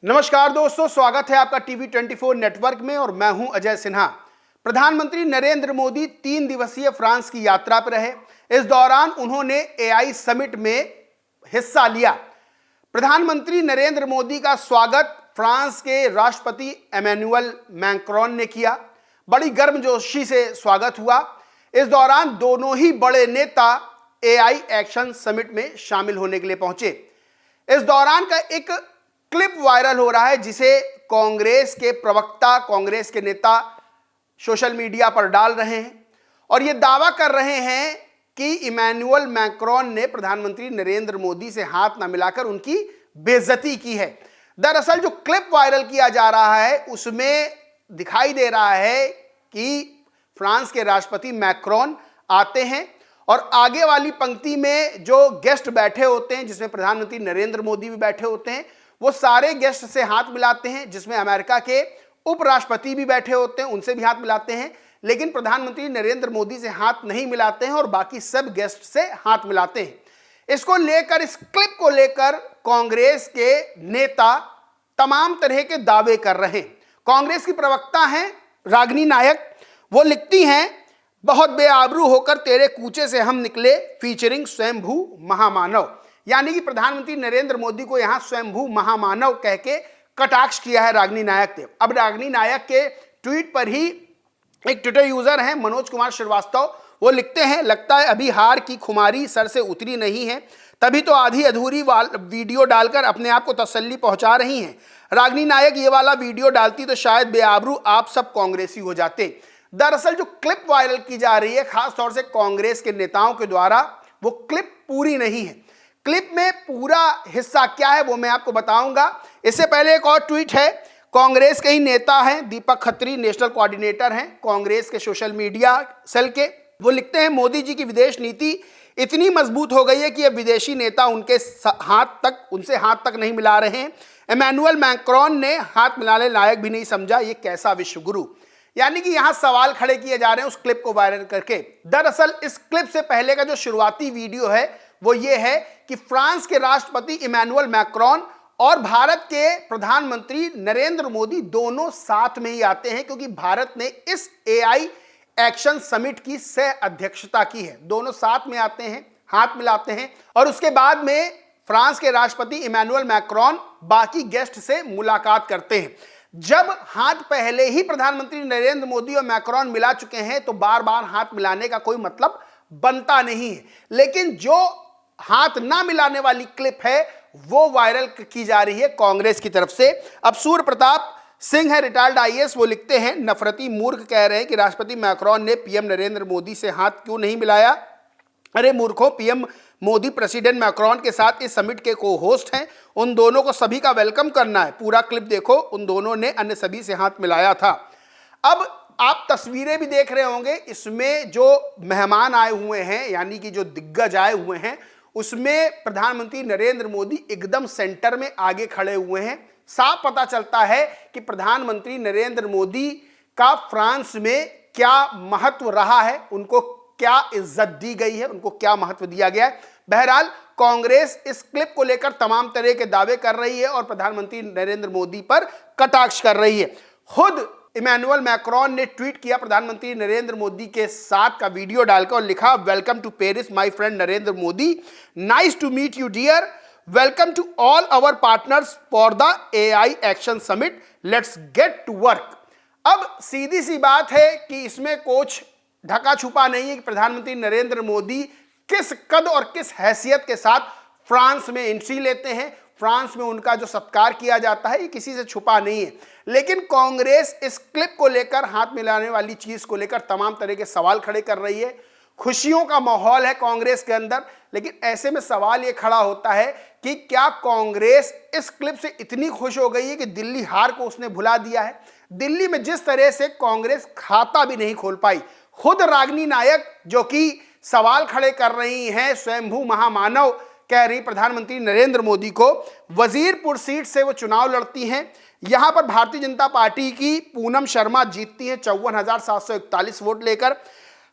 नमस्कार दोस्तों, स्वागत है आपका टीवी 24 नेटवर्क में और मैं हूं अजय सिन्हा। प्रधानमंत्री नरेंद्र मोदी 3 दिवसीय फ्रांस की यात्रा पर रहे। इस दौरान उन्होंने एआई समिट में हिस्सा लिया। प्रधानमंत्री नरेंद्र मोदी का स्वागत फ्रांस के राष्ट्रपति इमैनुअल मैक्रोन ने किया। बड़ी गर्मजोशी से स्वागत हुआ। इस दौरान दोनों ही बड़े नेता एआई एक्शन समिट में शामिल होने के लिए पहुंचे। इस दौरान का एक क्लिप वायरल हो रहा है जिसे कांग्रेस के प्रवक्ता, कांग्रेस के नेता सोशल मीडिया पर डाल रहे हैं और यह दावा कर रहे हैं कि इमैनुअल मैक्रोन ने प्रधानमंत्री नरेंद्र मोदी से हाथ न मिलाकर उनकी बेइज्जती की है। दरअसल जो क्लिप वायरल किया जा रहा है उसमें दिखाई दे रहा है कि फ्रांस के राष्ट्रपति मैक्रोन आते हैं और आगे वाली पंक्ति में जो गेस्ट बैठे होते हैं, जिसमें प्रधानमंत्री नरेंद्र मोदी भी बैठे होते हैं, वो सारे गेस्ट से हाथ मिलाते हैं। जिसमें अमेरिका के उपराष्ट्रपति भी बैठे होते हैं, उनसे भी हाथ मिलाते हैं, लेकिन प्रधानमंत्री नरेंद्र मोदी से हाथ नहीं मिलाते हैं और बाकी सब गेस्ट से हाथ मिलाते हैं। इसको लेकर, इस क्लिप को लेकर कांग्रेस के नेता तमाम तरह के दावे कर रहे हैं। कांग्रेस की प्रवक्ता हैं रागिनी नायक, वो लिखती हैं, बहुत बेआबरू होकर तेरे कूचे से हम निकले, फीचरिंग स्वयंभू महामानव। यानी कि प्रधानमंत्री नरेंद्र मोदी को यहां स्वयंभू महामानव कह के कटाक्ष किया है रागिनी नायक ने। अब रागिनी नायक के ट्वीट पर ही एक ट्विटर यूजर हैं मनोज कुमार श्रीवास्तव, वो लिखते हैं, लगता है अभी हार की खुमारी सर से उतरी नहीं है, तभी तो आधी अधूरी वीडियो डालकर अपने आप को तसल्ली पहुंचा रही हैं। रागिनी नायक ये वाला वीडियो डालती तो शायद बेआबरू आप सब कांग्रेसी हो जाते। दरअसल जो क्लिप वायरल की जा रही है खास तौर से कांग्रेस के नेताओं के द्वारा, वो क्लिप पूरी नहीं है। क्लिप में पूरा हिस्सा क्या है वो मैं आपको बताऊंगा। इससे पहले एक और ट्वीट है, कांग्रेस के ही नेता हैं दीपक खत्री, नेशनल कोऑर्डिनेटर हैं कांग्रेस के सोशल मीडिया सेल के। वो लिखते हैं, मोदी जी की विदेश नीति इतनी मजबूत हो गई है कि अब विदेशी नेता उनसे हाथ तक नहीं मिला रहे हैं। इमैनुअल मैक्रोन ने हाथ मिलाने लायक भी नहीं समझा, ये कैसा विश्वगुरु। यानी कि यहां सवाल खड़े किए जा रहे हैं उस क्लिप को वायरल करके। दरअसल इस क्लिप से पहले का जो शुरुआती वीडियो है वो ये है कि फ्रांस के राष्ट्रपति इमैनुअल मैक्रोन और भारत के प्रधानमंत्री नरेंद्र मोदी दोनों साथ में ही आते हैं, क्योंकि भारत ने इस एआई एक्शन समिट की सह अध्यक्षता की है। दोनों साथ में आते हैं, हाथ मिलाते हैं और उसके बाद में फ्रांस के राष्ट्रपति इमैनुअल मैक्रोन बाकी गेस्ट से मुलाकात करते हैं। जब हाथ पहले ही प्रधानमंत्री नरेंद्र मोदी और मैक्रोन मिला चुके हैं तो बार बार हाथ मिलाने का कोई मतलब बनता नहीं है। लेकिन जो हाथ ना मिलाने वाली क्लिप है वो वायरल की जा रही है कांग्रेस की तरफ से। अब सूर्य प्रताप सिंह है, रिटायर्ड आईएएस, वो लिखते हैं, नफरती मूर्ख कह रहे हैं कि राष्ट्रपति मैक्रोन ने पीएम नरेंद्र मोदी से हाथ क्यों नहीं मिलाया। अरे मूर्खों, पीएम मोदी प्रेसिडेंट मैक्रोन के साथ इस समिट के को होस्ट हैं, उन दोनों को सभी का वेलकम करना है। पूरा क्लिप देखो, उन दोनों ने अन्य सभी से हाथ मिलाया था। अब आप तस्वीरें भी देख रहे होंगे, इसमें जो मेहमान आए हुए हैं यानी कि जो दिग्गज आए हुए हैं उसमें प्रधानमंत्री नरेंद्र मोदी एकदम सेंटर में आगे खड़े हुए हैं। साफ पता चलता है कि प्रधानमंत्री नरेंद्र मोदी का फ्रांस में क्या महत्व रहा है, उनको क्या इज्जत दी गई है, उनको क्या महत्व दिया गया है। बहरहाल कांग्रेस इस क्लिप को लेकर तमाम तरह के दावे कर रही है और प्रधानमंत्री नरेंद्र मोदी पर कटाक्ष कर रही है। खुद इमैनुअल मैक्रोन ने ट्वीट किया प्रधानमंत्री नरेंद्र मोदी के साथ का वीडियो डालकर और लिखा, welcome to Paris my friend Narendra Modi, nice to meet you dear, welcome to all our partners for the AI action summit, let's get to work. अब सीधी सी बात है कि इसमें कुछ ढका छुपा नहीं है कि प्रधानमंत्री नरेंद्र मोदी किस कद और किस हैसियत के साथ फ्रांस में एंट्री लेते हैं। फ्रांस में उनका जो सत्कार किया जाता है ये किसी से छुपा नहीं है। लेकिन कांग्रेस इस क्लिप को लेकर, हाथ मिलाने वाली चीज को लेकर तमाम तरह के सवाल खड़े कर रही है। खुशियों का माहौल है कांग्रेस के अंदर, लेकिन ऐसे में सवाल ये खड़ा होता है कि क्या कांग्रेस इस क्लिप से इतनी खुश हो गई है कि दिल्ली हार को उसने भुला दिया है। दिल्ली में जिस तरह से कांग्रेस खाता भी नहीं खोल पाई, खुद रागिनी नायक जो कि सवाल खड़े कर रही हैं, स्वयंभू महामानव कह रही प्रधानमंत्री नरेंद्र मोदी को, वजीरपुर सीट से वो चुनाव लड़ती हैं। यहां पर भारतीय जनता पार्टी की पूनम शर्मा जीतती हैं 54,741 वोट लेकर।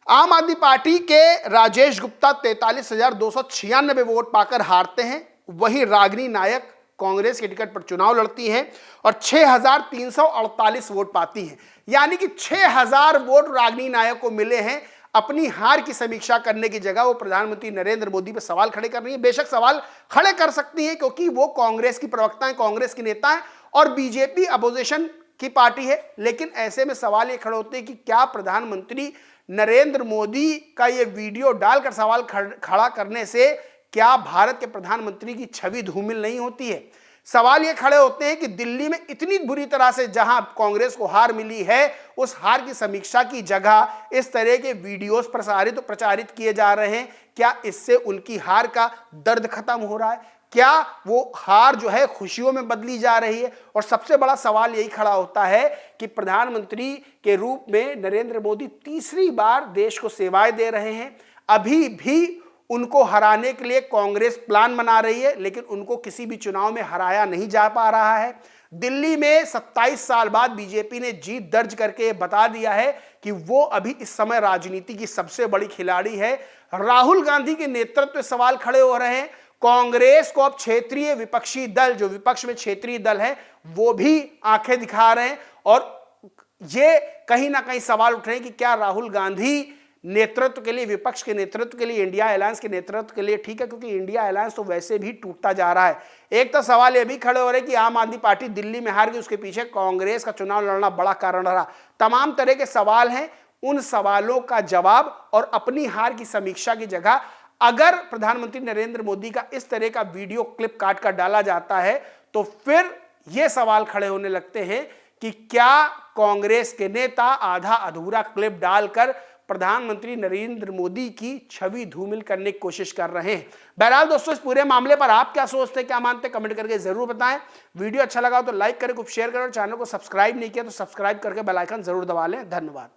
आम आदमी पार्टी के राजेश गुप्ता 43,296 वोट पाकर हारते हैं। वहीं रागिनी नायक कांग्रेस के टिकट पर चुनाव लड़ती हैं और 6,348 वोट पाती हैं। यानी कि 6,000 वोट रागिनी नायक को मिले हैं। अपनी हार की समीक्षा करने की जगह वो प्रधानमंत्री नरेंद्र मोदी पर सवाल खड़े कर रही है। बेशक सवाल खड़े कर सकती हैं क्योंकि वो कांग्रेस की प्रवक्ता हैं, कांग्रेस की नेता हैं और बीजेपी अपोजिशन की पार्टी है। लेकिन ऐसे में सवाल ये खड़े होते हैं कि क्या प्रधानमंत्री नरेंद्र मोदी का ये वीडियो डालकर सवाल खड़ा करने से क्या भारत के प्रधानमंत्री की छवि धूमिल नहीं होती है। सवाल ये खड़े होते हैं कि दिल्ली में इतनी बुरी तरह से जहां कांग्रेस को हार मिली है, उस हार की समीक्षा की जगह इस तरह के वीडियोस प्रचारित किए जा रहे हैं। क्या इससे उनकी हार का दर्द खत्म हो रहा है? क्या वो हार जो है खुशियों में बदली जा रही है? और सबसे बड़ा सवाल यही खड़ा होता है कि प्रधानमंत्री के रूप में नरेंद्र मोदी तीसरी बार देश को सेवाएं दे रहे हैं। अभी भी उनको हराने के लिए कांग्रेस प्लान बना रही है, लेकिन उनको किसी भी चुनाव में हराया नहीं जा पा रहा है। दिल्ली में 27 साल बाद बीजेपी ने जीत दर्ज करके बता दिया है कि वो अभी इस समय राजनीति की सबसे बड़ी खिलाड़ी है। राहुल गांधी के नेतृत्व में सवाल खड़े हो रहे हैं। कांग्रेस को अब क्षेत्रीय विपक्षी दल, जो विपक्ष में क्षेत्रीय दल है, वो भी आंखें दिखा रहे हैं और ये कहीं ना कहीं सवाल उठ रहे हैं कि क्या राहुल गांधी नेतृत्व के लिए, विपक्ष के नेतृत्व के लिए, इंडिया अलायंस के नेतृत्व के लिए ठीक है, क्योंकि इंडिया अलायंस तो वैसे भी टूटता जा रहा है। एक तो सवाल ये भी खड़े हो रहे हैं कि आम आदमी पार्टी दिल्ली में हार गई, उसके पीछे कांग्रेस का चुनाव लड़ना बड़ा कारण रहा। तमाम तरह के सवाल हैं। उन सवालों का जवाब और अपनी हार की समीक्षा की जगह अगर प्रधानमंत्री नरेंद्र मोदी का इस तरह का वीडियो क्लिप काट कर डाला जाता है तो फिर ये सवाल खड़े होने लगते हैं कि क्या कांग्रेस के नेता आधा अधूरा क्लिप डालकर प्रधानमंत्री नरेंद्र मोदी की छवि धूमिल करने की कोशिश कर रहे हैं। बहरहाल दोस्तों, इस पूरे मामले पर आप क्या सोचते हैं, क्या मानते हैं, कमेंट करके जरूर बताएं। वीडियो अच्छा लगा तो लाइक करें, कुछ शेयर करें और चैनल को सब्सक्राइब नहीं किया तो सब्सक्राइब करके बेल आइकन जरूर दबा लें। धन्यवाद।